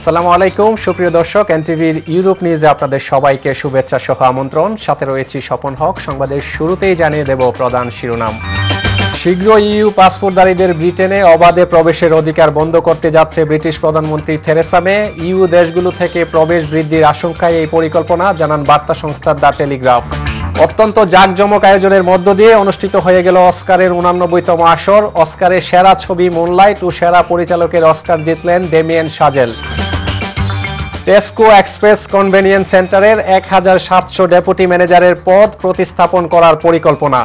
আসসালামু আলাইকুম সুপ্রিয় দর্শক, এনটিভির ইউরোপ নিউজে আপনাদের সবাইকে শুভেচ্ছা সহ আমন্ত্রণ। সাথে রয়েছি স্বপন হক। সংবাদের শুরুতেই জানিয়ে দেব প্রধান শিরোনাম। শীঘ্র ইইউ পাসপোর্টধারীদের ব্রিটেনে অবাধে প্রবেশের অধিকার বন্ধ করতে যাচ্ছে ব্রিটিশ প্রধানমন্ত্রী থেরেসা মে। ইইউ দেশগুলো থেকে প্রবেশ বৃদ্ধির আশঙ্কায় এই পরিকল্পনা, জানান বার্তা সংস্থা দ্য টেলিগ্রাফ। অত্যন্ত জাঁকজমক আয়োজনের মধ্য দিয়ে অনুষ্ঠিত হয়ে গেল অস্কারের 89তম আসর। অস্কারের সেরা ছবি মুনলাইট ও সেরা পরিচালকের অস্কার জিতলেন ডেমিয়েন শাজেল। টেস্কো এক্সপ্রেস কনভেনিয়েন্স সেন্টারের 1700 ডেপুটি ম্যানেজারের পদ প্রতিস্থাপন করার পরিকল্পনা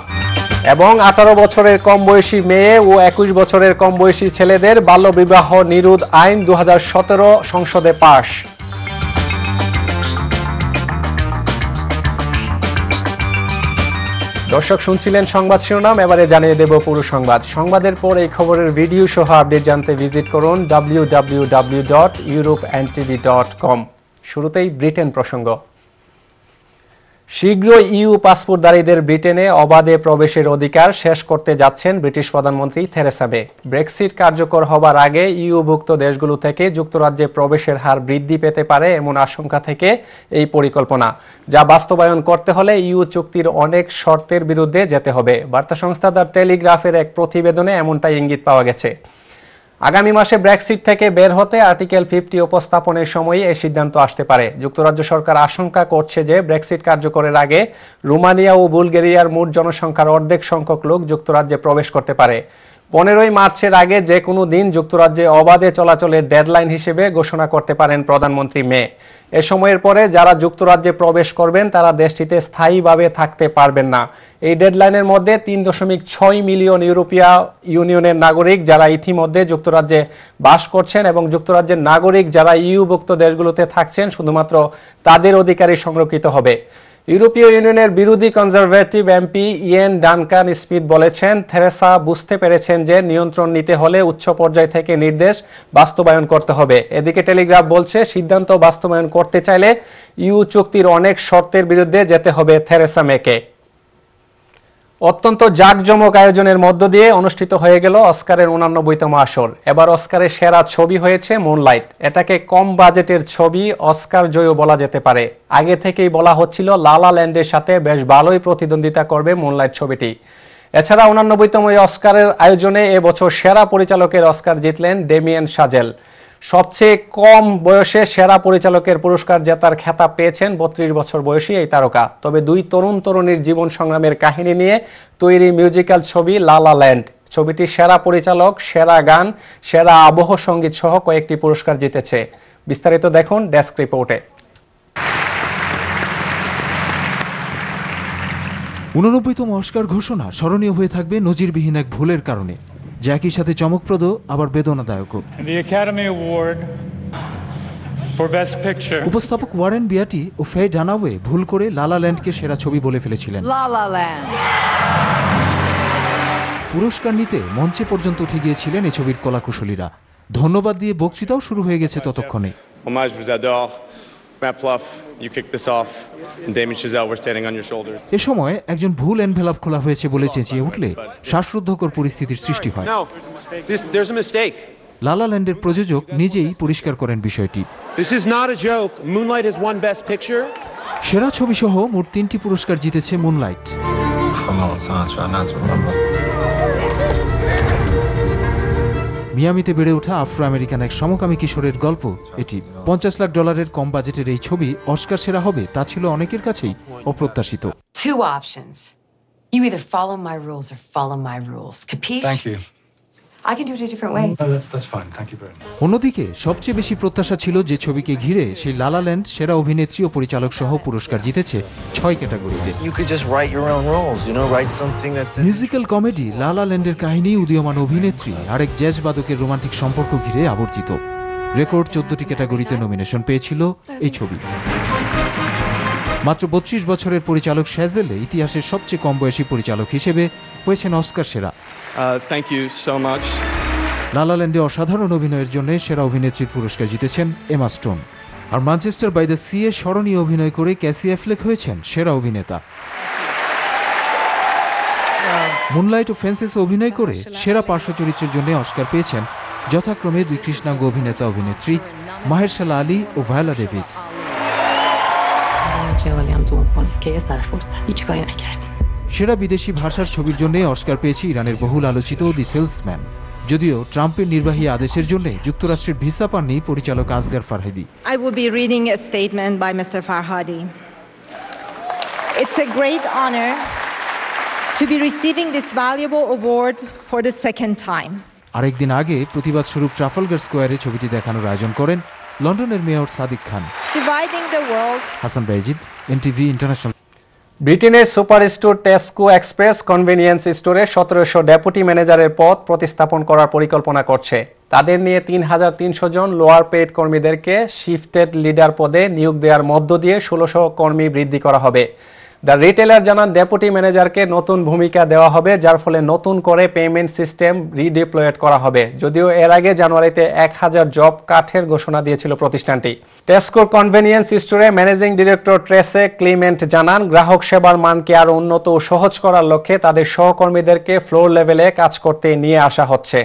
এবং 18 বছরের কম বয়সী মেয়ে ও 21 বছরের কম বয়সী ছেলেদের বাল্যবিবাহ নিরোধ আইন 2017 সংসদে পাশ। দর্শক শুনছিলেন সংবাদ শিরোনাম, এবারে জানিয়ে দেব পুরো সংবাদ। সংবাদের পর এই খবরের ভিডিও সহ আপডেট জানতে ভিজিট করুন www.europntv.com। শুরুতেই ব্রিটেন প্রসঙ্গ। শীঘ্র ইইউ পাসপোর্টধারীদের ব্রিটেনে অবাধে প্রবেশের অধিকার শেষ করতে যাচ্ছেন ব্রিটিশ প্রধানমন্ত্রী থেরেসা মে। ব্রেক্সিট কার্যকর হবার আগে ইইউভুক্ত দেশগুলো থেকে যুক্তরাজ্যে প্রবেশের হার বৃদ্ধি পেতে পারে এমন আশঙ্কা থেকে এই পরিকল্পনা, যা বাস্তবায়ন করতে হলে ইইউ চুক্তির অনেক শর্তের বিরুদ্ধে যেতে হবে। বার্তা সংস্থা দ্য টেলিগ্রাফের এক প্রতিবেদনে এমনটাই ইঙ্গিত পাওয়া গেছে। আগামী মাসে ব্রেক্সিট থেকে বের হতে আর্টিকেল 50 উপস্থাপনের সময় এই সিদ্ধান্ত আসতে পারে। যুক্তরাজ্য সরকার আশঙ্কা করছে যে ব্রেক্সিট কার্যকরের আগে রোমানিয়া ও বুলগেরিয়ার মোট জনসংখ্যার অর্ধেক সংখ্যক লোক যুক্তরাজ্যে প্রবেশ করতে পারে। 15 মার্চের আগে যে কোনো দিন যুক্তরাজ্যে অবাধে চলাচলের ডেডলাইন হিসেবে ঘোষণা করতে পারেন প্রধানমন্ত্রী মে। এ সময়ের পরে যারা যুক্তরাজ্যে প্রবেশ করবেন তারা দেশটিতে স্থায়ীভাবে থাকতে পারবেন না। এই ডেডলাইনের মধ্যে 3.6 মিলিয়ন ইউরোপীয় ইউনিয়নের নাগরিক যারা ইতিমধ্যে যুক্তরাজ্যে বাস করছেন এবং যুক্তরাজ্যের নাগরিক যারা ইইউভুক্ত দেশগুলোতে থাকছেন শুধুমাত্র তাদের অধিকারই সংরক্ষিত হবে। ইউরোপীয় ইউনিয়নের বিরোধী conservative MP yen Duncan Smith বলেছেন, থেরেসা বুঝতে পেরেছেন যে নিয়ন্ত্রণ নিতে হলে উচ্চ পর্যায় থেকে নির্দেশ বাস্তবায়ন করতে হবে। এদিকে টেলিগ্রাফ বলছে, সিদ্ধান্ত বাস্তবায়ন করতে চাইলে ইইউ চুক্তির অনেক শর্তের বিরুদ্ধে যেতে হবে থেরেসা মেকে। অত্যন্ত জাঁকজমক আয়োজনের মধ্য দিয়ে অনুষ্ঠিত হয়ে গেল অস্কারের 89তম আসর। এবার অস্কারের সেরা ছবি হয়েছে মুনলাইট। এটাকে কম বাজেটের ছবি, অস্কার জয়ও বলা যেতে পারে। আগে থেকেই বলা হচ্ছিল লা লা ল্যান্ডের সাথে বেশ ভালোই প্রতিদ্বন্দ্বিতা করবে মুনলাইট ছবিটি। এছাড়া 89তম অস্কারের আয়োজনে এবছর সেরা পরিচালকের অস্কার জিতলেন ডেমিয়েন শাজেল। সবচেয়ে কম বয়সে সেরা পরিচালকের পুরস্কার জেতার খেতাব পেয়েছেন 32 বছর বয়সী এই তারকা। তবে দুই তরুণীর জীবন সংগ্রামের কাহিনী নিয়ে তৈরি মিউজিক্যাল ছবি লা লা ল্যান্ড ছবিটি সেরা পরিচালক, সেরা গান, সেরা আবহ সঙ্গীত সহ কয়েকটি পুরস্কার জিতেছে। বিস্তারিত দেখুন ডেস্ক রিপোর্টে। 89তম অস্কার ঘোষণা স্মরণীয় হয়ে থাকবে নজিরবিহীন এক ভুলের কারণে, যা একই সাথে চমকপ্রদ আবার বেদনাদায়কও। উপস্থাপক ওয়ারেন বিয়াটি ও ফে ডানাওয়ে ভুল করে লা লা ল্যান্ডকে সেরা ছবি বলে ফেলেছিলেন। পুরস্কার নিতে মঞ্চে পর্যন্ত উঠে গিয়েছিলেন এই ছবির কলাকুশলীরা। ধন্যবাদ দিয়ে বক্তৃতাও শুরু হয়ে গেছে ততক্ষণে। এ সময় একজন ভুল এনভেলপ খোলা হয়েছে বলে চেঁচিয়ে উঠলে শ্বাসরুদ্ধকর পরিস্থিতির সৃষ্টি হয়। লা লা ল্যান্ডের প্রযোজক নিজেই পরিষ্কার করেন বিষয়টি। সেরা ছবি সহ মোট 3টি পুরস্কার জিতেছে মুনলাইট। মিয়ামিতে বেড়ে ওঠা আফ্রো আমেরিকান এক সমকামী কিশোরের গল্প এটি। $50 লাখ কম বাজেটের এই ছবি অস্কার সেরা হবে তা ছিল অনেকের কাছেই অপ্রত্যাশিত। Two options. You either follow my rules or follow my rules. Capiche? Thank you. I can do it a different way. No, that's fine. Thank you very much. অন্যদিকে সবচেয়ে বেশি প্রত্যাশা ছিল যে ছবিকে ঘিরে সেই লা লা ল্যান্ড সেরা অভিনেত্রী ও পরিচালক সহ পুরস্কার জিতেছে 6 ক্যাটাগরিতে। মিউজিক্যাল কমেডি লা লা ল্যান্ডের কাহিনী উদীয়মান অভিনেত্রী আরেক জ্যাজ বাদকের রোমান্টিক সম্পর্ক ঘিরে আবর্তিত। রেকর্ড 14টি ক্যাটাগরিতে নমিনেশন পেয়েছিল এই ছবি। মাত্র 32 বছরের পরিচালক শাজেল ইতিহাসের সবচেয়ে কম বয়সী পরিচালক হিসেবে হয়েছেন অস্কার সেরা। Thank you so much. লা লা ল্যান্ডে অসাধারণ অভিনয়ের জন্য সেরা অভিনেত্রীর পুরস্কার জিতেছেন এমা স্টোন। আর ম্যানচেস্টার বাই দ্য সি এ স্মরণীয় অভিনয় করে ক্যাসি অ্যাফ্লেক হয়েছেন সেরা অভিনেতা। মুনলাইট ও ফেন্সেসে অভিনয় করে সেরা পার্শ্ব চরিত্রের জন্য অস্কার পেয়েছেন যথাক্রমে দুই কৃষ্ণাঙ্গ অভিনেতা অভিনেত্রী মাহেরশালা আলী ও ভায়োলা ডেভিস। সেরা বিদেশি ভাষার ছবির জন্য অস্কার পেয়েছে ইরানের বহুল আলোচিত দি সেলসম্যান। যদিও ট্রাম্পের নির্বাহী আদেশের জন্য যুক্তরাষ্ট্রের ভিসা পাননি পরিচালক আসগার ফারহাদি। I will be reading a statement by Mr. Farhadi. It's a great honor to be receiving this valuable award for the second time. আরেকদিন আগে প্রতিবাদ স্বরূপ ট্রাফালগার স্কোয়ারে ছবিটি দেখানোর আয়োজন করেন লন্ডনের mayor Sadiq Khan. Dividing the world. Hasan Baijid, NTV international. ব্রিটেনের super store Tesco Express convenience স্টোরে 1700 ডেপুটি ম্যানেজারের পদ প্রতিস্থাপন করার পরিকল্পনা করছে। তাদের নিয়ে 3300 জন লোয়ার পেড কর্মীদেরকে শিফটেড লিডার পদে নিয়োগ দেওয়ার মধ্য দিয়ে 1600 কর্মী বৃদ্ধি করা হবে। দ্য রিটেলার জানান ডেপুটি ম্যানেজারকে নতুন ভূমিকা দেওয়া হবে, যার ফলে নতুন করে পেমেন্ট সিস্টেম রিডিপ্লয়েড করা হবে। যদিও এর আগে জানুয়ারিতে 1000 জব কাটের ঘোষণা দিয়েছিল প্রতিষ্ঠানটি। টেস্কোর কনভেনিয়েন্স স্টোরে ম্যানেজিং ডিরেক্টর ট্রেসে ক্লিমেন্ট জানান, গ্রাহক সেবার মানকে আরও উন্নত ও সহজ করার লক্ষ্যে তাদের সহকর্মীদেরকে ফ্লোর লেভেলে কাজ করতে নিয়ে আসা হচ্ছে।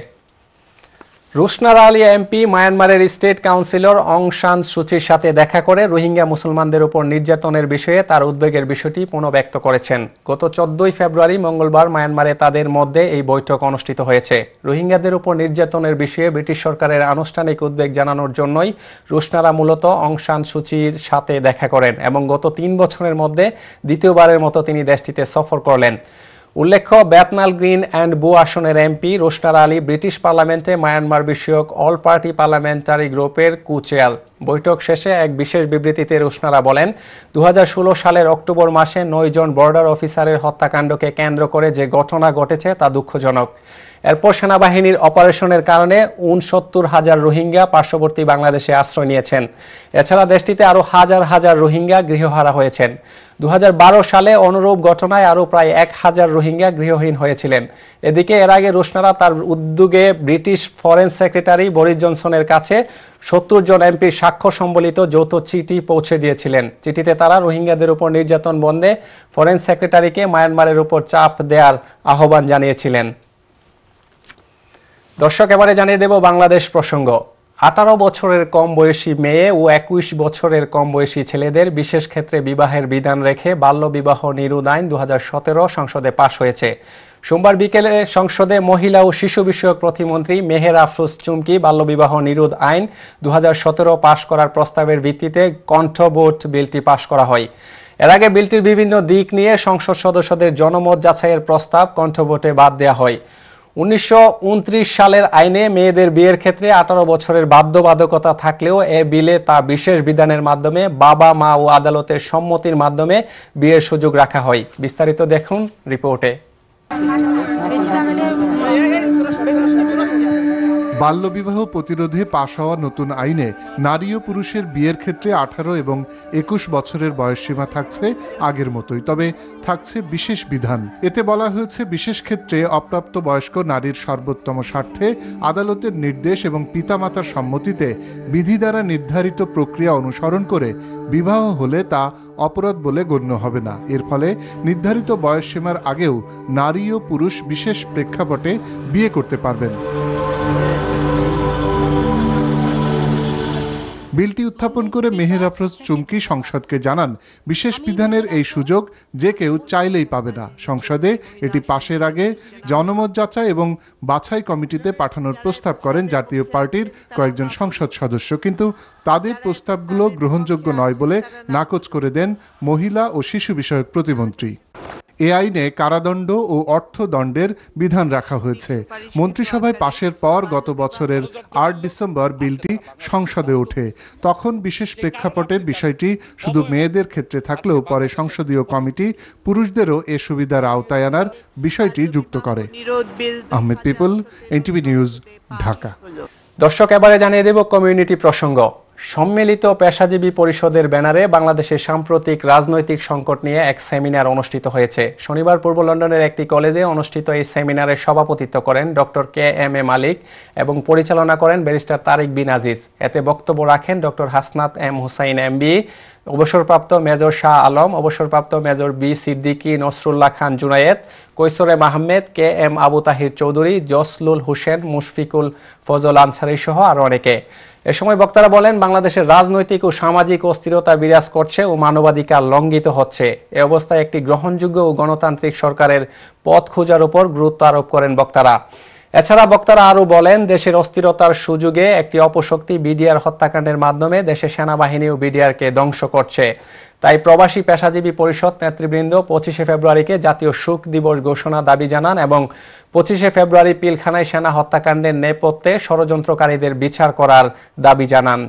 রুশনারা আলী এমপি মায়ানমারের স্টেট কাউন্সিলর অং সান সুচির সাথে দেখা করে রোহিঙ্গা মুসলমানদের উপর নির্যাতনের বিষয়ে তার উদ্বেগের বিষয়টি পুনর্ব্যক্ত করেছেন। গত 14 ফেব্রুয়ারি মঙ্গলবার মায়ানমারে তাদের মধ্যে এই বৈঠক অনুষ্ঠিত হয়েছে। রোহিঙ্গাদের উপর নির্যাতনের বিষয়ে ব্রিটিশ সরকারের আনুষ্ঠানিক উদ্বেগ জানানোর জন্যই রুশনারা মূলত অং সান সুচির সাথে দেখা করেন এবং গত 3 বছরের মধ্যে দ্বিতীয়বারের মতো তিনি দেশটিতে সফর করলেন। উল্লেখ্য, ব্যাতনাল গ্রিন অ্যান্ড বু আসনের এমপি রুশনারা আলী ব্রিটিশ পার্লামেন্টে মায়ানমার বিষয়ক অল পার্টি পার্লামেন্টারি গ্রুপের কো-চেয়ার। বৈঠক শেষে এক বিশেষ বিবৃতিতে রুশনারা বলেন, 2016 সালের অক্টোবর মাসে 9 জন বর্ডার অফিসারের হত্যাকাণ্ডকে কেন্দ্র করে যে ঘটনা ঘটেছে তা দুঃখজনক। এরপর সেনাবাহিনীর অপারেশনের কারণে 69,000 রোহিঙ্গা পার্শ্ববর্তী বাংলাদেশে আশ্রয় নিয়েছেন। এছাড়া দেশটিতে আরও হাজার হাজার রোহিঙ্গা গৃহহারা হয়েছেন। 2012 সালে অনুরূপ ঘটনায় আরও প্রায় 1000 রোহিঙ্গা গৃহহীন হয়েছিলেন। এদিকে এর আগে রুশনারা তার উদ্যোগে ব্রিটিশ ফরেন সেক্রেটারি বরিস জনসনের কাছে 70 জন এমপির স্বাক্ষর সম্বলিত যৌথ চিঠি পৌঁছে দিয়েছিলেন। চিঠিতে তারা রোহিঙ্গাদের উপর নির্যাতন বন্ধে ফরেন সেক্রেটারিকে মায়ানমারের উপর চাপ দেওয়ার আহ্বান জানিয়েছিলেন। দর্শক, এবারে জানিয়ে দেব বাংলাদেশ প্রসঙ্গ। 18 বছরের কম বয়সী মেয়ে ও 21 বছরের কম বয়সী ছেলেদের বিশেষ ক্ষেত্রে বিবাহের বিধান রেখে বাল্যবিবাহ নিরোধ আইন 2017 সংসদে পাশ হয়েছে। সোমবার বিকেলে সংসদে মহিলা ও শিশু বিষয়ক প্রতিমন্ত্রী মেহের আফরোজ চুমকি বাল্যবিবাহ নিরোধ আইন 2017 পাশ করার প্রস্তাবের ভিত্তিতে কণ্ঠ ভোট বিলটি পাশ করা হয়। এর আগে বিলটির বিভিন্ন দিক নিয়ে সংসদ সদস্যদের জনমত যাচাইয়ের প্রস্তাব কণ্ঠ ভোটে বাদ দেওয়া হয়। 1929 সালের আইনে মেয়েদের বিয়ের ক্ষেত্রে 18 বছরের বাধ্যবাধকতা থাকলেও এ বিলে তা বিশেষ বিধানের মাধ্যমে বাবা মা ও আদালতের সম্মতির মাধ্যমে বিয়ের সুযোগ রাখা হয়। বিস্তারিত দেখুন রিপোর্টে। বাল্যবিবাহ প্রতিরোধে পাশ হওয়া নতুন আইনে নারী ও পুরুষের বিয়ের ক্ষেত্রে 18 এবং 21 বছরের বয়সসীমা থাকছে আগের মতোই, তবে থাকছে বিশেষ বিধান। এতে বলা হয়েছে, বিশেষ ক্ষেত্রে অপ্রাপ্ত বয়স্ক নারীর সর্বোত্তম স্বার্থে আদালতের নির্দেশ এবং পিতামাতার সম্মতিতে বিধি দ্বারা নির্ধারিত প্রক্রিয়া অনুসরণ করে বিবাহ হলে তা অপরাধ বলে গণ্য হবে না। এর ফলে নির্ধারিত বয়সসীমার আগেও নারী ও পুরুষ বিশেষ প্রেক্ষাপটে বিয়ে করতে পারবেন। বিলটি উত্থাপন করে মেহের আফরোজ চুমকি সংসদকে জানান, বিশেষ বিধানের এই সুযোগ যে কেউ চাইলেই পাবে না। সংসদে এটি পাশের আগে জনমত যাচাই এবং বাছাই কমিটিতে পাঠানোর প্রস্তাব করেন জাতীয় পার্টির কয়েকজন সংসদ সদস্য, কিন্তু তাদের প্রস্তাবগুলো গ্রহণযোগ্য নয় বলে নাকচ করে দেন মহিলা ও শিশু বিষয়ক প্রতিমন্ত্রী। এ আইনে কারাদণ্ড ও অর্থদণ্ডের বিধান রাখা হয়েছে। মন্ত্রিসভায় পাশের পর গত বছরের 8 ডিসেম্বর বিলটি সংসদে ওঠে। তখন বিশেষ প্রেক্ষাপটে বিষয়টি শুধু মেয়েদের ক্ষেত্রে থাকলেও পরে সংসদীয় কমিটি পুরুষদেরও এ সুবিধার আওতায় আনার বিষয়টি যুক্ত করে। Ahmed people, NTV news, Dhaka. দর্শক, এবারে জানিয়ে দেব কমিউনিটি প্রসঙ্গ। সম্মিলিত পেশাজীবী পরিষদের ব্যানারে বাংলাদেশের সাম্প্রতিক রাজনৈতিক সংকট নিয়ে এক সেমিনার অনুষ্ঠিত হয়েছে। শনিবার পূর্ব লন্ডনের একটি কলেজে অনুষ্ঠিত এই সেমিনারে সভাপতিত্ব করেন ডক্টর KMA মালিক এবং পরিচালনা করেন ব্যারিস্টার তারিক বিন আজিজ। এতে বক্তব্য রাখেন doctor Hasnat M Hussain MB, অবসরপ্রাপ্ত মেজর শাহ আলম, অবসরপ্রাপ্ত মেজর বি সিদ্দিকী, নসরুল্লাহ খান জুনায়েদ, কৈসরে মাহমেদ, কে এম আবু তাহির চৌধুরী, জসলুল হোসেন, মুশফিকুল ফজল আনসারী সহ আরো অনেকে। এ সময় বক্তারা বলেন, বাংলাদেশের রাজনৈতিক ও সামাজিক অস্থিরতা বিরাজ করছে ও মানবাধিকার লঙ্ঘিত হচ্ছে। এ অবস্থায় একটি গ্রহণযোগ্য ও গণতান্ত্রিক সরকারের পথ খোঁজার উপর গুরুত্ব আরোপ করেন বক্তারা। এছাড়া বক্তারা আরও বলেন, দেশের অস্থিরতার সুযোগে একটি অপশক্তি বিডিআর হত্যাকাণ্ডের মাধ্যমে দেশের সেনাবাহিনী ও বিডিআরকে ধ্বংস করছে। তাই প্রবাসী পেশাজীবী পরিষদ নেতৃবৃন্দ 25শে ফেব্রুয়ারিকে জাতীয় শোক দিবস ঘোষণা দাবি জানান এবং 25শে ফেব্রুয়ারি পিলখানায় সেনা হত্যাকাণ্ডের নেপথ্যে ষড়যন্ত্রকারীদের বিচার করার দাবি জানান।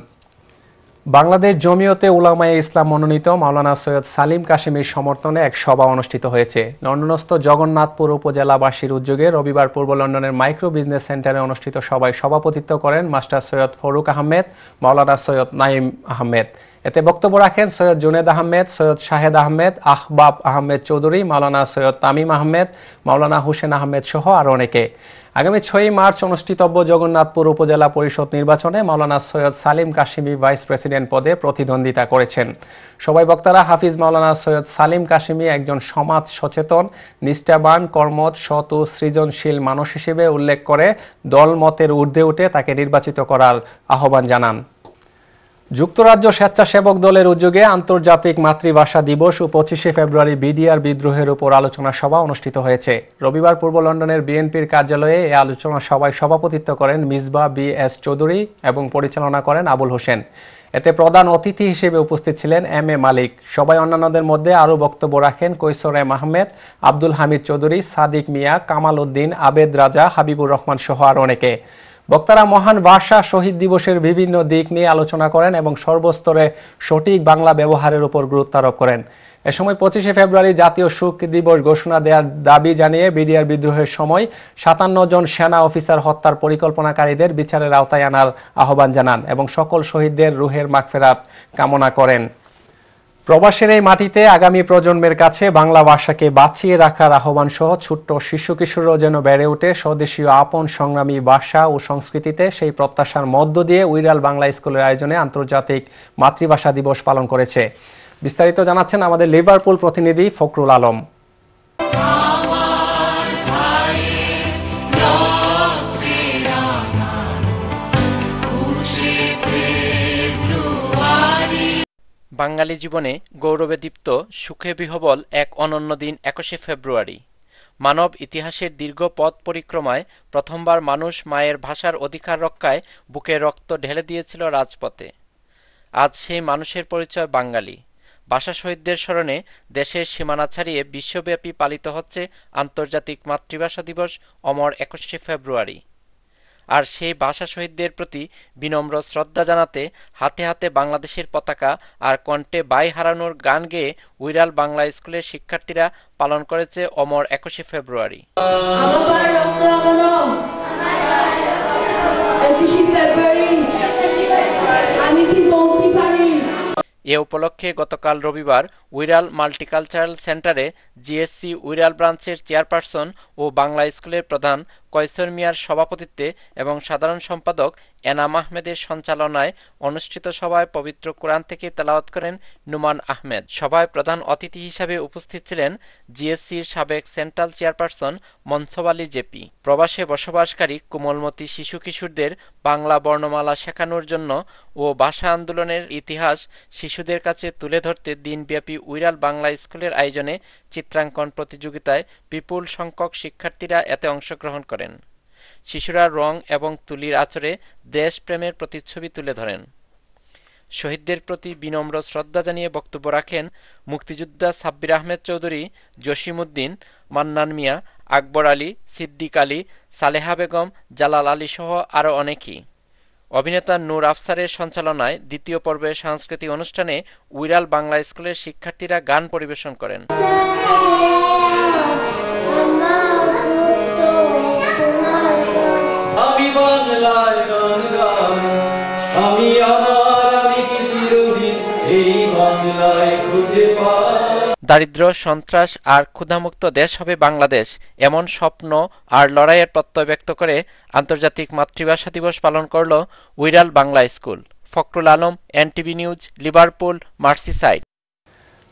বাংলাদেশ জমিয়তে উলামায়ে ইসলাম মনোনীত মাওলানা সৈয়দ সালিম কাশিমির সমর্থনে এক সভা অনুষ্ঠিত হয়েছে। লন্ডনস্থ জগন্নাথপুর উপজেলাবাসীর উদ্যোগে রবিবার পূর্ব লন্ডনের মাইক্রো বিজনেস সেন্টারে অনুষ্ঠিত সভায় সভাপতিত্ব করেন মাস্টার সৈয়দ ফরুক আহমেদ, মাওলানা সৈয়দ নাইম আহমেদ। এতে বক্তব্য রাখেন সৈয়দ জুনেদ আহমেদ, সৈয়দ শাহেদ আহমেদ, আহবাব আহমেদ চৌধুরী, মাওলানা সৈয়দ তামিম আহমেদ, মাওলানা হুসেন আহমেদ সহ আরো অনেকে। আগামী 6 মার্চ অনুষ্ঠিতব্য জগন্নাথপুর উপজেলা পরিষদ নির্বাচনে মাওলানা সৈয়দ সালিম কাশিমি ভাইস প্রেসিডেন্ট পদে প্রতিদ্বন্দ্বিতা করেছেন। সবাই বক্তারা হাফিজ মাওলানা সৈয়দ সালিম কাশিমি একজন সমাজ সচেতন, নিষ্ঠাবান, কর্মঠ, সৎ ও সৃজনশীল মানুষ হিসেবে উল্লেখ করে দলমতের ঊর্ধ্বে উঠে তাকে নির্বাচিত করার আহ্বান জানান। যুক্তরাজ্য স্বেচ্ছাসেবক দলের উদ্যোগে আন্তর্জাতিক মাতৃভাষা দিবস ও 25শে ফেব্রুয়ারি বিডিআর বিদ্রোহের উপর আলোচনা সভা অনুষ্ঠিত হয়েছে। রবিবার পূর্ব লন্ডনের বিএনপির কার্যালয়ে এই আলোচনা সভায় সভাপতিত্ব করেন মিসবাহ বি এস চৌধুরী এবং পরিচালনা করেন আবুল হোসেন। এতে প্রধান অতিথি হিসেবে উপস্থিত ছিলেন এম এ মালিক। সবাই অন্যান্যদের মধ্যে আরও বক্তব্য রাখেন কৈসর এম আহমেদ, আব্দুল হামিদ চৌধুরী, সাদিক মিয়া, কামাল উদ্দিন, আবেদ রাজা, হাবিবুর রহমান সহ আরো অনেকে। বক্তারা মহান ভাষা শহীদ দিবসের বিভিন্ন দিক নিয়ে আলোচনা করেন এবং সর্বস্তরে সঠিক বাংলা ব্যবহারের উপর গুরুত্ব আরোপ করেন। এ সময় 25শে ফেব্রুয়ারি জাতীয় শোক দিবস ঘোষণা দেওয়ার দাবি জানিয়ে বিডিআর বিদ্রোহের সময় 57 জন সেনা অফিসার হত্যার পরিকল্পনাকারীদের বিচারের আওতায় আনার আহ্বান জানান এবং সকল শহীদদের রুহের মাগফিরাত কামনা করেন। প্রবাসের এই মাটিতে আগামী প্রজন্মের কাছে বাংলা ভাষাকে বাঁচিয়ে রাখার আহ্বান সহ ছোট্ট শিশু কিশোরও যেন বেড়ে ওঠে স্বদেশীয় আপন সংগ্রামী ভাষা ও সংস্কৃতিতে, সেই প্রত্যাশার মধ্য দিয়ে উইরাল বাংলা স্কুলের আয়োজনে আন্তর্জাতিক মাতৃভাষা দিবস পালন করেছে। বিস্তারিত জানাচ্ছেন আমাদের লিভারপুল প্রতিনিধি ফখরুল আলম। বাঙালি জীবনে গৌরবে দীপ্ত সুখে বিহবল এক অনন্য দিন 21শে ফেব্রুয়ারি। মানব ইতিহাসের দীর্ঘ পথ পরিক্রমায় প্রথমবার মানুষ মায়ের ভাষার অধিকার রক্ষায় বুকে রক্ত ঢেলে দিয়েছিল রাজপথে। আজ সেই মানুষের পরিচয় বাঙালি। ভাষা শহীদদের স্মরণে দেশের সীমানা ছাড়িয়ে বিশ্বব্যাপী পালিত হচ্ছে আন্তর্জাতিক মাতৃভাষা দিবস অমর 21শে ফেব্রুয়ারি। আর সেই ভাষা শহীদদের প্রতি বিনম্র শ্রদ্ধা জানাতে হাতে হাতে বাংলাদেশের পতাকা আর কণ্ঠে বাই হারানোর গান গেয়ে উইরাল বাংলা স্কুলের শিক্ষার্থীরা পালন করেছে অমর 21শে ফেব্রুয়ারি। এ উপলক্ষে গতকাল রবিবার উইরাল মাল্টিকালচারাল সেন্টারে জিএসসি উইরাল ব্রাঞ্চের চেয়ারপারসন ও বাংলা স্কুলের প্রধান কৈসর মিয়ার সভাপতিত্বে এবং সাধারণ সম্পাদক এনাম আহমেদের সঞ্চালনায় অনুষ্ঠিত সভায় পবিত্র কোরআন থেকে তেলাওয়াত করেন নুমান আহমেদ। সভায় প্রধান অতিথি হিসাবে উপস্থিত ছিলেন জিএসসির সাবেক সেন্ট্রাল চেয়ারপারসন মনসব আলী জেপি। প্রবাসে বসবাসকারী কোমলমতি শিশু কিশোরদের বাংলা বর্ণমালা শেখানোর জন্য ও ভাষা আন্দোলনের ইতিহাস শিশুদের কাছে তুলে ধরতে দিনব্যাপী উইরাল বাংলা স্কুলের আয়োজনে চিত্রাঙ্কন প্রতিযোগিতায় বিপুল সংখ্যক শিক্ষার্থীরা এতে অংশগ্রহণ করেন। শিশুরা রং এবং তুলির আঁচড়ে দেশপ্রেমের প্রতিচ্ছবি তুলে ধরেন। শহীদদের প্রতি বিনম্র শ্রদ্ধা জানিয়ে বক্তব্য রাখেন মুক্তিযোদ্ধা সাব্বির আহমেদ চৌধুরী, জসিম উদ্দিন, মান্নান মিয়া, আকবর আলী, সিদ্দিক আলী, সালেহা বেগম, জালাল আলী সহ আরও অনেকেই। অভিনেতা নূর আফসারের সঞ্চালনায় দ্বিতীয় পর্বের সাংস্কৃতিক অনুষ্ঠানে উইরাল বাংলা স্কুলের শিক্ষার্থীরা গান পরিবেশন করেন। দারিদ্র্য, সন্ত্রাস আর ক্ষুধামুক্ত দেশ হবে বাংলাদেশ, এমন স্বপ্ন আর লড়াইয়ের প্রত্যয় ব্যক্ত করে আন্তর্জাতিক মাতৃভাষা দিবস পালন করল Wirral Bangla school. Fakhrul Alam, NTV news, Liverpool, Merseyside.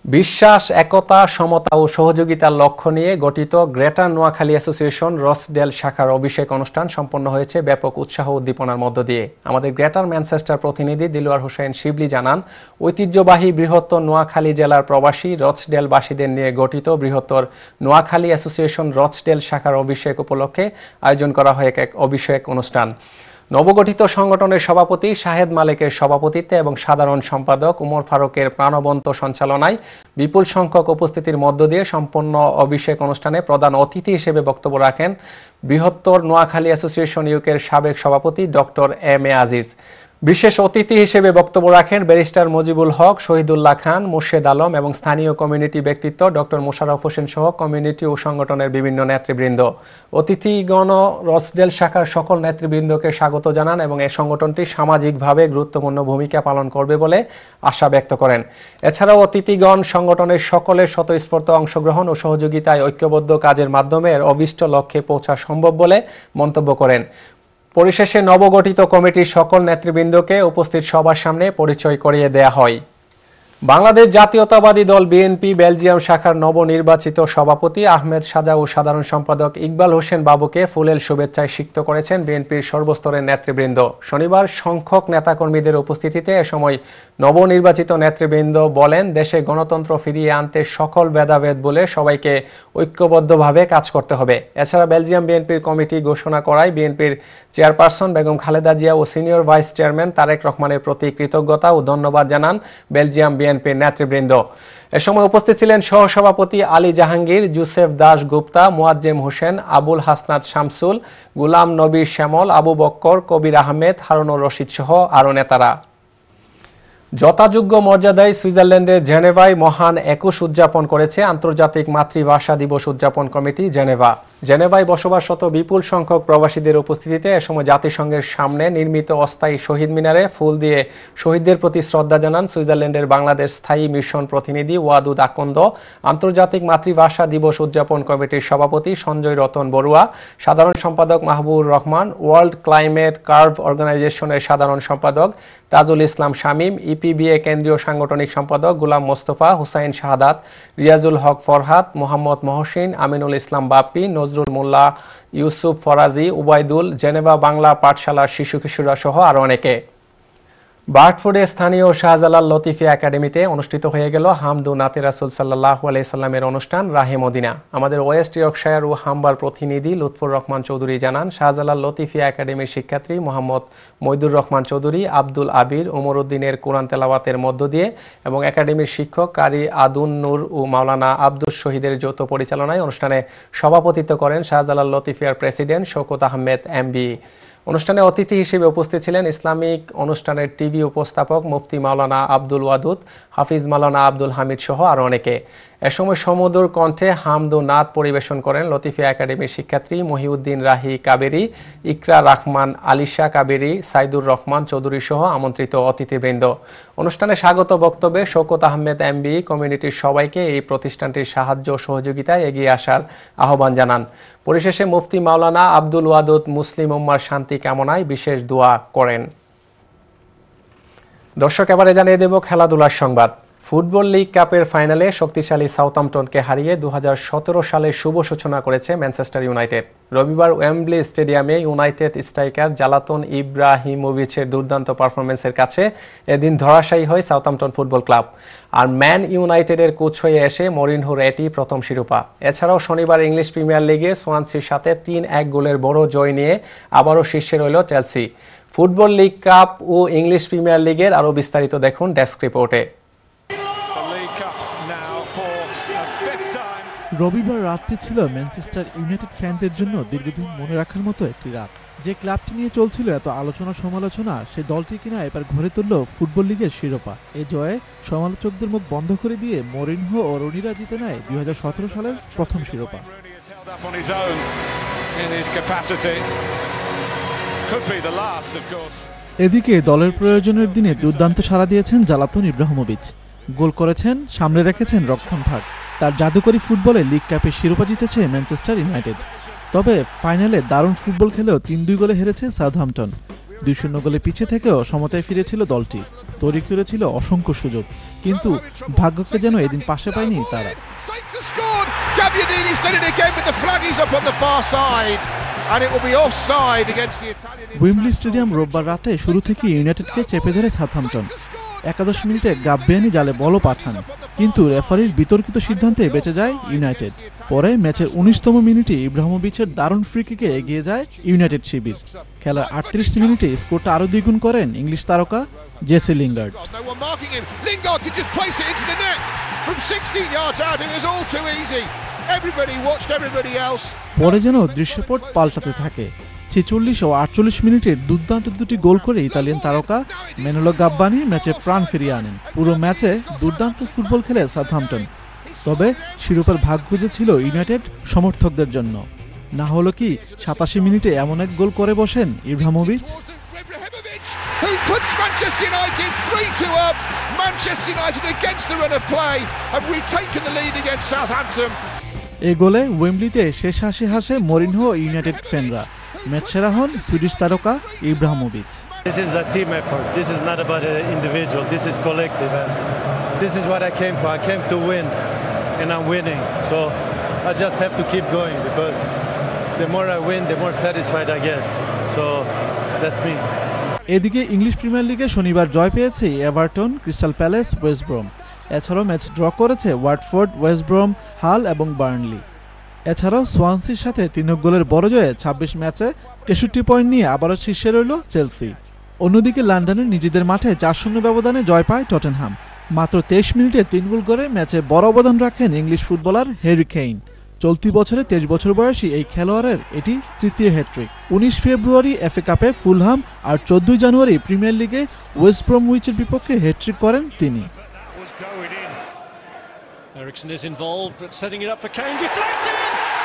বিশ্বাস, একতা, সমতা ও সহযোগিতার লক্ষ্য নিয়ে গঠিত গ্রেটার নোয়াখালী অ্যাসোসিয়েশন রসডেল শাখার অভিষেক অনুষ্ঠান সম্পন্ন হয়েছে ব্যাপক উৎসাহ উদ্দীপনার মধ্য দিয়ে। আমাদের গ্রেটার ম্যানচেস্টার প্রতিনিধি দিলওয়ার হোসেন শিবলি জানান, ঐতিহ্যবাহী বৃহত্তর নোয়াখালী জেলার প্রবাসী রসডেলবাসীদের নিয়ে গঠিত বৃহত্তর নোয়াখালী অ্যাসোসিয়েশন রসডেল শাখার অভিষেক উপলক্ষে আয়োজন করা হয় এক অভিষেক অনুষ্ঠান। নবগঠিত সংগঠনের সভাপতি শাহেদ মালেকের সভাপতিত্বে এবং সাধারণ সম্পাদক উমর ফারুকের প্রাণবন্ত সঞ্চালনায় বিপুল সংখ্যক উপস্থিতির মধ্য দিয়ে সম্পন্ন অভিষেক অনুষ্ঠানে প্রধান অতিথি হিসেবে বক্তব্য রাখেন বৃহত্তর নোয়াখালী অ্যাসোসিয়েশন ইউকের সাবেক সভাপতি ডক্টর এম এ আজিজ। বিশেষ অতিথি হিসেবে বক্তব্য রাখেন ব্যারিস্টার মুজিবুল হক, শহীদুল্লাহ খান, মুর্শেদ আলম এবং স্থানীয় কমিউনিটি ব্যক্তিত্ব ডক্টর মোশাররফ হোসেন সহ কমিউনিটি ও সংগঠনের বিভিন্ন নেতৃবৃন্দ। অতিথিগণ রসডেল শাখার সকল নেতৃবৃন্দকে স্বাগত জানান এবং এই সংগঠনটি সামাজিকভাবে গুরুত্বপূর্ণ ভূমিকা পালন করবে বলে আশা ব্যক্ত করেন। এছাড়াও অতিথিগণ সংগঠনের সকলের স্বতঃস্ফূর্ত অংশগ্রহণ ও সহযোগিতায় ঐক্যবদ্ধ কাজের মাধ্যমে এর অভিষ্ট লক্ষ্যে পৌঁছা সম্ভব বলে মন্তব্য করেন। পরিশেষে নবগঠিত কমিটির সকল নেতৃবৃন্দকে উপস্থিত সবার সামনে পরিচয় করিয়ে দেয়া হয়। বাংলাদেশ জাতীয়তাবাদী দল বিএনপি বেলজিয়াম শাখার নবনির্বাচিত সভাপতি আহমেদ সাজা ও সাধারণ সম্পাদক ইকবাল হোসেন বাবুকে ফুলেল শুভেচ্ছায় সিক্ত করেছেন বিএনপির সর্বস্তরের নেতৃবৃন্দ। শনিবার সংখ্যক নেতাকর্মীদের উপস্থিতিতে এ সময় নবনির্বাচিত নেতৃবৃন্দ বলেন, দেশে গণতন্ত্র ফিরিয়ে আনতে সকল ভেদাভেদ বলে সবাইকে ঐক্যবদ্ধভাবে কাজ করতে হবে। এছাড়া বেলজিয়াম বিএনপির কমিটি ঘোষণা করায় বিএনপির চেয়ারপারসন বেগম খালেদা জিয়া ও সিনিয়র ভাইস চেয়ারম্যান তারেক রহমানের প্রতি কৃতজ্ঞতা ও ধন্যবাদ জানান বেলজিয়াম বিএনপির নেতৃবৃন্দ। এ সময় উপস্থিত ছিলেন সহসভাপতি আলী জাহাঙ্গীর, জোসেফ দাস গুপ্তা, মুয়াজ্জেম হোসেন, আবুল হাসনাত শামসুল, গুলাম নবী শ্যামল, আবু বক্কর, কবির আহমেদ, হারুনুর রশিদ সহ আরও নেতারা। যথাযোগ্য মর্যাদায় সুইজারল্যান্ডের জেনেভায় মহান 21 উদযাপন করেছে আন্তর্জাতিক মাতৃভাষা দিবস উদযাপন কমিটি জেনেভায় বসবাসরত বিপুল সংখ্যক প্রবাসীদের উপস্থিতিতে এ সময় জাতিসংঘের সামনে নির্মিত অস্থায়ী শহীদ মিনারে ফুল দিয়ে শহীদদের প্রতি শ্রদ্ধা জানান সুইজারল্যান্ডের বাংলাদেশ স্থায়ী মিশন প্রতিনিধি ওয়াদুদ আকন্দ, আন্তর্জাতিক মাতৃভাষা দিবস উদযাপন কমিটির সভাপতি সঞ্জয় রতন বড়ুয়া, সাধারণ সম্পাদক Mahbubur Rahman, world climate curve অর্গানাইজেশনের সাধারণ সম্পাদক তাজুল ইসলাম শামীম, ইপিবিএ কেন্দ্রীয় সাংগঠনিক সম্পাদক গুলাম মোস্তফা, হুসাইন শাহাদাত, রিয়াজুল হক ফরহাদ, মোহাম্মদ মহসিন, আমিনুল ইসলাম বাপ্পি, নজরুল মোল্লা, ইউসুফ ফরাজি, উবাইদুল, জেনেভা বাংলা পাঠশালার শিশু কিশোররা সহ আরও অনেকে। বার্ডফোর্ডে স্থানীয় শাহজালাল লতিফি একাডেমিতে অনুষ্ঠিত হয়ে গেল হামদু নাতে রাসূল সাল্লাল্লাহু আলাইহি সাল্লামের অনুষ্ঠান রাহে মদিনা। আমাদের ওয়েস্ট ইয়র্কশায়ার ও হাম্বার প্রতিনিধি লুৎফুর রহমান চৌধুরী জানান, শাহজালাল লতিফি একাডেমির শিক্ষার্থী মোহাম্মদ মইদুর রহমান চৌধুরী, আব্দুল আবির, ওমর উদ্দিনের কোরআন তেলাওয়াতের মধ্য দিয়ে এবং একাডেমির শিক্ষক কারি আদুন নূর ও মাওলানা আব্দুস শহীদের যৌথ পরিচালনায় অনুষ্ঠানে সভাপতিত্ব করেন শাহজালাল লতিফিয়ার প্রেসিডেন্ট শওকত আহমেদ এমবি। অনুষ্ঠানে অতিথি হিসেবে উপস্থিত ছিলেন ইসলামিক অনুষ্ঠানের টিভি উপস্থাপক মুফতি মাওলানা আব্দুল ওয়াদুদ, হাফিজ মাওলানা আব্দুল হামিদ সহ আরও অনেকে। এ সময় সমুদর কণ্ঠে হামদ ও নাত পরিবেশন করেন লতিফিয়া একাডেমির শিক্ষার্থী মহিউদ্দিন রাহি কাবেরী, ইকরা রহমান আলিশা কাবেরী, সাইদুর রহমান চৌধুরী সহ আমন্ত্রিত অতিথিবৃন্দ। অনুষ্ঠানে স্বাগত বক্তব্যে শওকত আহমেদ এমবি কমিউনিটির সবাইকে এই প্রতিষ্ঠানটির সাহায্য সহযোগিতায় এগিয়ে আসার আহ্বান জানান। পরিশেষে মুফতি মাওলানা আব্দুল ওয়াদুদ মুসলিম উম্মার শান্তি কামনায় বিশেষ দোয়া করেন। দর্শক, এবারে জানিয়ে দেব খেলাধুলার সংবাদ। ফুটবল লিগ কাপের ফাইনালে শক্তিশালী সাউথহ্যাম্পটনকে হারিয়ে 2017 সালের শুভ সূচনা করেছে ম্যানচেস্টার ইউনাইটেড। রবিবার ওয়েম্বলি স্টেডিয়ামে ইউনাইটেড স্ট্রাইকার জালাতন ইব্রাহিমোভিচের দুর্দান্ত পারফরম্যান্সের কাছে এদিন ধরাশায়ী হয় সাউথহ্যাম্পটন ফুটবল ক্লাব। আর ম্যান ইউনাইটেডের কোচ হয়ে এসে মরিনহোর এটি প্রথম শিরোপা। এছাড়াও শনিবার ইংলিশ প্রিমিয়ার লিগে সোয়ানসির সাথে 3-1 গোলের বড় জয় নিয়ে আবারও শীর্ষে রইল চেলসি। ফুটবল লিগ কাপ ও ইংলিশ প্রিমিয়ার লিগের আরও বিস্তারিত দেখুন ডেস্ক রিপোর্টে। রবিবার রাতটি ছিল ম্যানচেস্টার ইউনাইটেড ফ্যানদের জন্য দীর্ঘদিন মনে রাখার মতো একটি রাত। যে ক্লাবটি নিয়ে চলছিল এত আলোচনা সমালোচনা, সেই দলটি কিনা এবার ঘরে তুলল ফুটবল লিগের শিরোপা। এ জয়ে সমালোচকদের মুখ বন্ধ করে দিয়ে মরিনহো ও রনিরা জিতে নেয় 2017 সালের প্রথম শিরোপা। এদিকে দলের প্রয়োজনের দিনে দুর্দান্ত সাড়া দিয়েছেন জালাতন ইব্রাহিমোভিচ। গোল করেছেন, সামনে রেখেছেন রক্ষণভাগ। তার জাদুকরী ফুটবলে লিগ কাপের শিরোপা জিতেছে ম্যানচেস্টার ইউনাইটেড। তবে ফাইনালে দারুণ ফুটবল খেলেও 3-2 গোলে হেরেছে সাউথহ্যাম্পটন। 2-0 গোলে পিছিয়ে থেকেও সমতায় ফিরেছিল দলটি, তৈরি করেছিল অসংখ্য সুযোগ, কিন্তু ভাগ্যকে যেন এদিন পাশে পায়নি তারা। উইম্বলি স্টেডিয়াম রোববার রাতে শুরু থেকে ইউনাইটেডকে চেপে ধরে সাউথহ্যাম্পটন। 11 মিনিটে গাব্বিয়ানি জালে বলও পাঠান, কিন্তু রেফারির বিতর্কিত সিদ্ধান্তে বেঁচে যায় ইউনাইটেড। পরে ম্যাচের 19তম মিনিটে ইব্রাহিমোভিচের দারুণ ফ্রি কিকে এগিয়ে যায় ইউনাইটেড শিবির। খেলার 38 মিনিটে স্কোরটা আরও দ্বিগুণ করেন ইংলিশ তারকা জেসি লিঙ্গার্ড। পরে যেন দৃশ্যপট পাল্টাতে থাকে। 46 ও 48 মিনিটের দুর্দান্ত দুটি গোল করে ইতালিয়ান তারকা ম্যানুলো গাব্বানি ম্যাচে প্রাণ ফিরিয়ে আনেন। পুরো ম্যাচে দুর্দান্ত ফুটবল খেলে সাউথহ্যাম্পটন, তবে শিরোপার ভাগ্য যে ছিল ইউনাইটেড সমর্থকদের জন্য। না হলো কি 87 মিনিটে এমন এক গোল করে বসেন ইব্রাহিমোভিচ। এই গোলে ওয়েম্বলিতে শেষ হাসি হাসে মরিনহো ইউনাইটেড ফ্যানরা। ম্যাচ সেরা হন সুইডিশ তারকা Ibrahimovic. This is a team effort. This is not about an individual. This is collective. And this is what I came for. I came to win, and I'm winning. So I just have to keep going because the more I win, the more satisfied I get. So that's me. এদিকে English premier লিগে শনিবার জয় পেয়েছে Everton, crystal palace, West ব্রম। এছাড়াও match draw করেছে Watford, West ব্রম, হাল এবং Burnley. এছাড়াও সোয়ানসির সাথে 3 গোলের বড় জয়ে 26 ম্যাচে 63 পয়েন্ট নিয়ে আবারও শীর্ষে রইল চেলসি। অন্যদিকে লন্ডনের নিজেদের মাঠে 4-0 ব্যবধানে জয় পায় টটেনহাম। মাত্র 23 মিনিটে 3 গোল করে ম্যাচে বড় অবদান রাখেন ইংলিশ ফুটবলার হ্যারি কেইন। চলতি বছরে 23 বছর বয়সী এই খেলোয়াড়ের এটি তৃতীয় হ্যাট্রিক। 19 ফেব্রুয়ারি এফএ কাপে ফুলহাম আর 14 জানুয়ারি প্রিমিয়ার লিগে ওয়েস্ট ব্রমউইচের বিপক্ষে হ্যাট্রিক করেন তিনি। Eriksen is involved, but setting it up for Kane, deflected!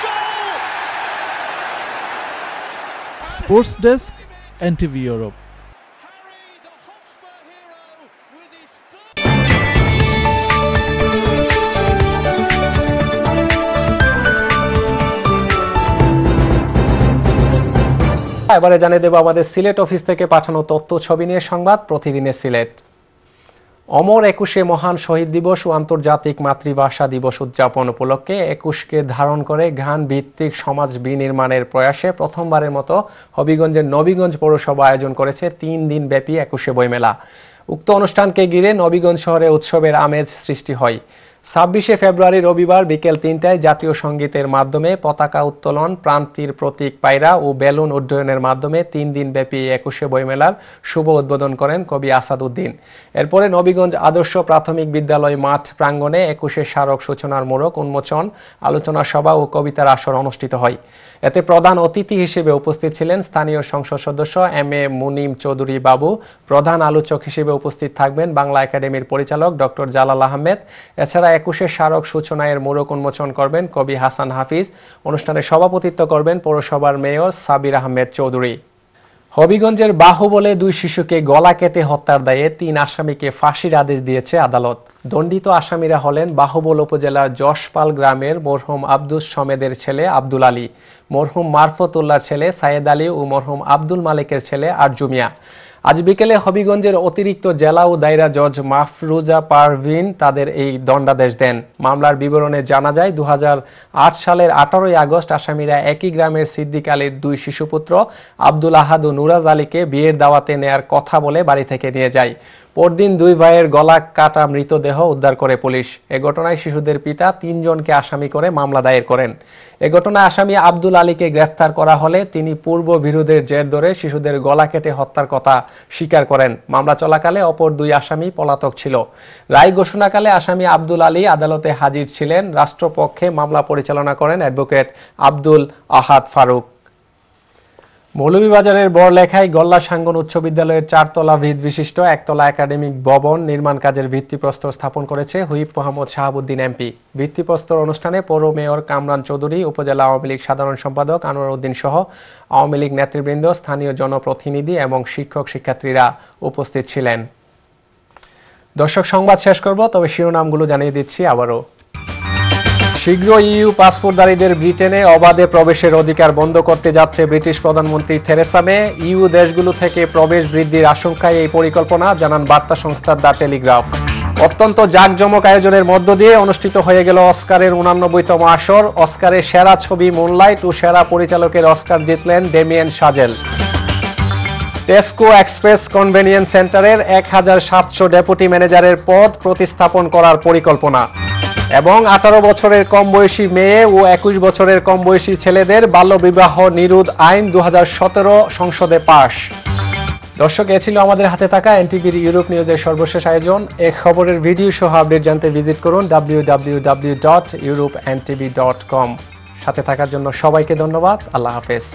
Goal! Sports Desk, NTV Europe. এবারে জানিয়ে দেব আমাদের সিলেট অফিস থেকে পাঠানো তথ্য ছবি নিয়ে সংবাদ প্রতিদিনের সিলেট। অমর 21শে মহান শহীদ দিবস ও আন্তর্জাতিক মাতৃভাষা দিবস উদযাপন উপলক্ষে 21কে ধারণ করে গান ভিত্তিক সমাজ বিনির্মাণের প্রয়াসে প্রথমবারের মতো হবিগঞ্জের নবীগঞ্জ পৌরসভা আয়োজন করেছে 3 দিন ব্যাপী 21শে বইমেলা। উক্ত অনুষ্ঠানকে ঘিরে নবীগঞ্জ শহরে উৎসবের আমেজ সৃষ্টি হয়। 26শে ফেব্রুয়ারি রবিবার বিকেল 3টায় জাতীয় সঙ্গীতের মাধ্যমে পতাকা উত্তোলন, প্রান্তির প্রতীক পায়রা ও বেলুন উড্ডয়নের মাধ্যমে 3 দিন ব্যাপী 21শে বইমেলার শুভ উদ্বোধন করেন কবি আসাদ উদ্দিন। এরপরে নবীগঞ্জ আদর্শ প্রাথমিক বিদ্যালয় মাঠ প্রাঙ্গণে 21শে স্মারক সূচনার মোড়ক উন্মোচন, আলোচনা সভা ও কবিতার আসর অনুষ্ঠিত হয়। এতে প্রধান অতিথি হিসেবে উপস্থিত ছিলেন স্থানীয় সংসদ সদস্য এম.এ. মুনিম চৌধুরী বাবু। প্রধান আলোচক হিসেবে উপস্থিত থাকবেন বাংলা একাডেমির পরিচালক ডক্টর জালাল আহমেদ। এছাড়া 21শে স্মারক সূচনার মোড়ক উন্মোচন করবেন কবি হাসান হাফিজ। অনুষ্ঠানে সভাপতিত্ব করবেন পৌরসভার মেয়র সাবির আহমেদ চৌধুরী। হবিগঞ্জের বাহুবলে 2 শিশুকে গলা কেটে হত্যার দায়ে 3 আসামিকে ফাঁসির আদেশ দিয়েছে আদালত। দণ্ডিত আসামিরা হলেন বাহুবল উপজেলার যশপাল গ্রামের মরহুম আব্দুস সমেদের ছেলে আব্দুল আলী, মরহুম মারফতুল্লাহর ছেলে সায়েদ আলী ও মরহুম আব্দুল মালিকের ছেলে আরজু মিয়া। আজ বিকেলে হবিগঞ্জের অতিরিক্ত জেলা ও দায়রা জজ মাহফুজা পারভিন তাদের এই দণ্ডাদেশ দেন। মামলার বিবরণে জানা যায় 2008 সালের 18ই আগস্ট আসামিরা একই গ্রামের সিদ্দিক আলীর 2 শিশুপুত্র আব্দুল আহাদ ও নুরাজ আলীকে বিয়ের দাওয়াতে নেয়ার কথা বলে বাড়ি থেকে নিয়ে যায়। পরদিন 2 ভাইয়ের গলা কাটা মৃতদেহ উদ্ধার করে পুলিশ। এ ঘটনায় শিশুদের পিতা 3 জনকে আসামি করে মামলা দায়ের করেন। এ ঘটনায় আসামি আব্দুল আলীকে গ্রেফতার করা হলে তিনি পূর্ব বিরোধের জের ধরে শিশুদের গলা কেটে হত্যার কথা স্বীকার করেন। মামলা চলাকালে অপর 2 আসামি পলাতক ছিল। রায় ঘোষণাকালে আসামি আব্দুল আলী আদালতে হাজির ছিলেন। রাষ্ট্রপক্ষে মামলা পরিচালনা করেন অ্যাডভোকেট আব্দুল আহাদ ফারুক। মৌলভীবাজারের বড়লেখায় গল্লা সাঙ্গন উচ্চ বিদ্যালয়ের 4 তলা ভিত বিশিষ্ট 1 তলা একাডেমিক ভবন নির্মাণ কাজের ভিত্তিপ্রস্তর স্থাপন করেছে হুইপ মোহাম্মদ শাহাবুদ্দিন এমপি। ভিত্তিপ্রস্তর অনুষ্ঠানে পৌর মেয়র কামরান চৌধুরী, উপজেলা আওয়ামী লীগ সাধারণ সম্পাদক আনোয়ার উদ্দিন সহ আওয়ামী লীগ নেতৃবৃন্দ, স্থানীয় জনপ্রতিনিধি এবং শিক্ষক শিক্ষার্থীরা উপস্থিত ছিলেন। দর্শক, সংবাদ শেষ করব, তবে শিরোনামগুলো জানিয়ে দিচ্ছি আবারও। শীঘ্র ইইউ পাসপোর্টধারীদের ব্রিটেনে অবাধে প্রবেশের অধিকার বন্ধ করতে যাচ্ছে ব্রিটিশ প্রধানমন্ত্রী থেরেসা মে। ইইউ দেশগুলো থেকে প্রবেশ বৃদ্ধির আশঙ্কায় এই পরিকল্পনা, জানান বার্তা সংস্থা দ্য টেলিগ্রাফ। অত্যন্ত জাঁকজমক আয়োজনের মধ্য দিয়ে অনুষ্ঠিত হয়ে গেল অস্কারের 89তম আসর। অস্কারে সেরা ছবি মুনলাইট ও সেরা পরিচালকের অস্কার জিতলেন ডেমিয়েন শাজেল। টেস্কো এক্সপ্রেস কনভেনিয়েন্স সেন্টারের 1700 ডেপুটি ম্যানেজারের পদ প্রতিস্থাপন করার পরিকল্পনা এবং 18 বছরের কম বয়সী মেয়ে ও 21 বছরের কম বয়সী ছেলেদের বাল্যবিবাহ নিরোধ আইন 2017 সংসদে পাশ। দর্শক, এ ছিল আমাদের হাতে থাকা এনটিভির ইউরোপ নিউজের সর্বশেষ আয়োজন। এই খবরের ভিডিও সহ আপডেট জানতে ভিজিট করুন www.europntv.com। সাথে থাকার জন্য সবাইকে ধন্যবাদ। আল্লাহ হাফেজ।